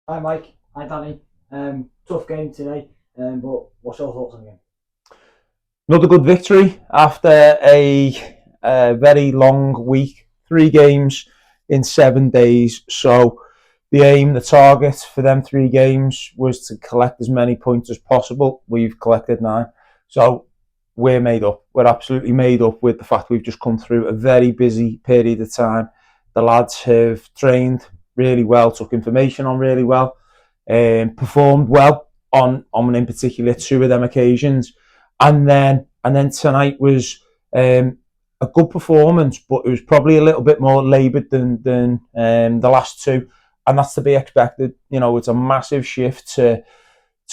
Hi Mike, hi Danny. Tough game today, but what's your thoughts on the game? Another good victory after a very long week, 3 games in 7 days. So the aim, the target for them 3 games was to collect as many points as possible. We've collected 9. So we're made up. We're absolutely made up with the fact we've just come through a very busy period of time. The lads have trained really well, took information on really well, performed well on in particular 2 of them occasions, and then tonight was a good performance, but it was probably a little bit more laboured than the last 2, and that's to be expected. You know, it's a massive shift to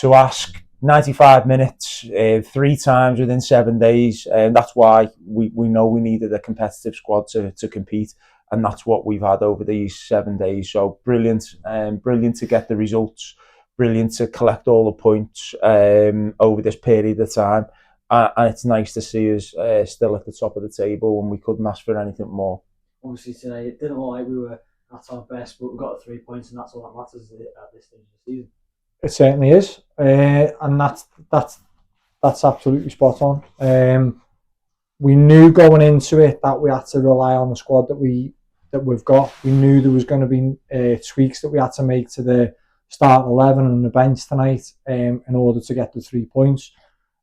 ask 95 minutes 3 times within 7 days, and that's why we know we needed a competitive squad to compete, and that's what we've had over these 7 days. So brilliant, brilliant to get the results, brilliant to collect all the points over this period of time. And it's nice to see us still at the top of the table, and we couldn't ask for anything more. Obviously today it didn't look like we were at our best, but we got 3 points, and that's all that matters at this stage of the season. It certainly is, and that's absolutely spot on. We knew going into it that we had to rely on the squad that we've got. We knew there was going to be tweaks that we had to make to the start 11 and the bench tonight in order to get the 3 points.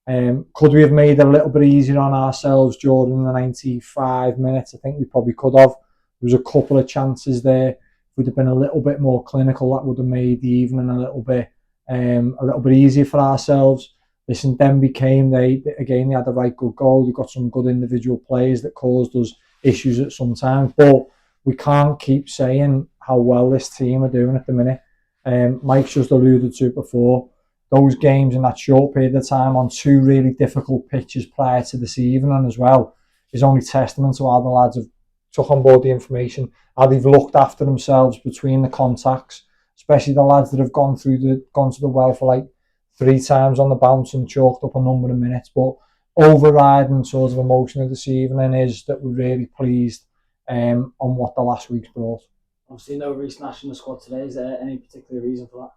Could we have made it a little bit easier on ourselves during the 95 minutes? I think we probably could have. There was a couple of chances there. If we'd have been a little bit more clinical, that would have made the evening a little bit easier for ourselves. Listen, Denbigh came. They had a right good goal. They got some good individual players that caused us issues at some times, but we can't keep saying how well this team are doing at the minute. Mike's just alluded to it before. Those games in that short period of time on 2 really difficult pitches prior to this evening as well is only testament to how the lads have took on board the information, how they've looked after themselves between the contacts, especially the lads that have gone to the well for like 3 times on the bounce and chalked up a number of minutes. But overriding sort of emotion of this evening is that we're really pleased on what the last week's brought. Obviously no Reece Nash in the squad today. Is there any particular reason for that?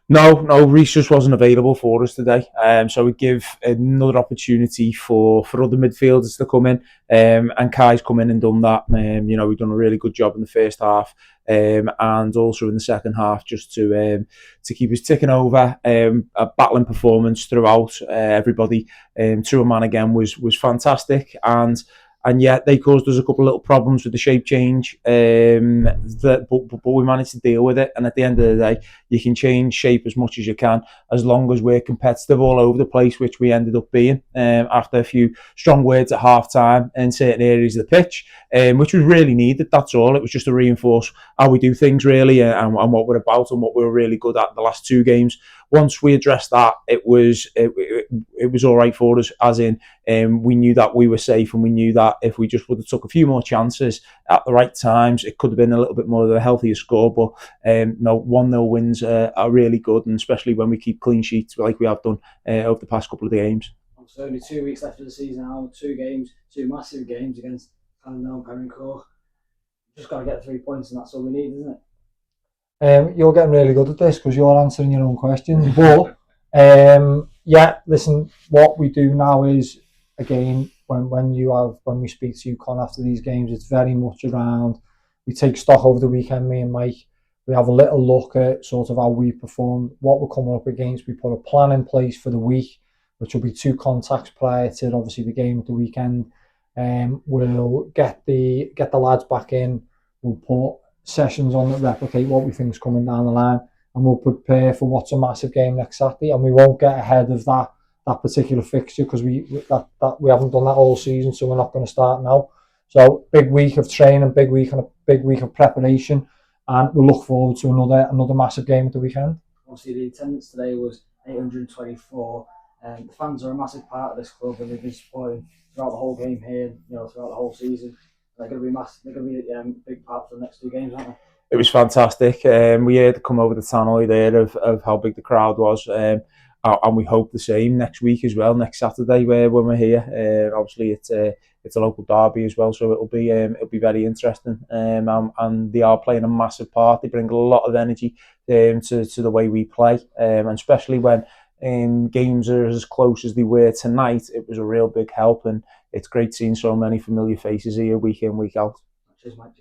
No, Reece just wasn't available for us today. So we give another opportunity for other midfielders to come in. And Kai's come in and done that. We've done a really good job in the first half, and also in the second half, just to keep us ticking over. A battling performance throughout. Everybody to a man again was fantastic, and yet they caused us a couple of little problems with the shape change. But we managed to deal with it. And at the end of the day, you can change shape as much as you can, as long as we're competitive all over the place, which we ended up being after a few strong words at half time in certain areas of the pitch, which was really needed. That's all. It was just to reinforce how we do things really, and what we're about and what we were really good at the last 2 games. Once we addressed that, it was all right for us, as in we knew that we were safe, and we knew that if we just would have took a few more chances at the right times, it could have been a little bit more of a healthier score. But no, 1-0 wins are really good, and especially when we keep clean sheets like we have done over the past couple of games. So only 2 weeks left of the season now. 2 games, 2 massive games against Colwyn and Cork. Just got to get 3 points, and that's all we need, isn't it? You're getting really good at this because you're answering your own questions. But listen, what we do now is, again, when we speak to you, Con, after these games, it's very much around, we take stock over the weekend, me and Mike. We have a little look at sort of how we performed, what we're coming up against. We put a plan in place for the week, which will be 2 contacts prior to obviously the game at the weekend. We'll get the lads back in. We'll put sessions on that replicate what we think is coming down the line, and we'll prepare for what's a massive game next Saturday. And we won't get ahead of that particular fixture because we haven't done that all season, so we're not going to start now. So big week of training, big week of preparation, and we'll look forward to another massive game at the weekend. Obviously the attendance today was 824. The fans are a massive part of this club, and they've been supporting throughout the whole game here, throughout the whole season. They're going to be massive. They're going to be a big part for the next 2 games, aren't they? It was fantastic. We had to come over the tannoy there of how big the crowd was, and we hope the same next week as well, next Saturday when we're here. Obviously, it's a local derby as well, so it'll be very interesting. And they are playing a massive part. They bring a lot of energy to the way we play, and especially when games are as close as they were tonight, it was a real big help, and it's great seeing so many familiar faces here week in, week out. Cheers, mate.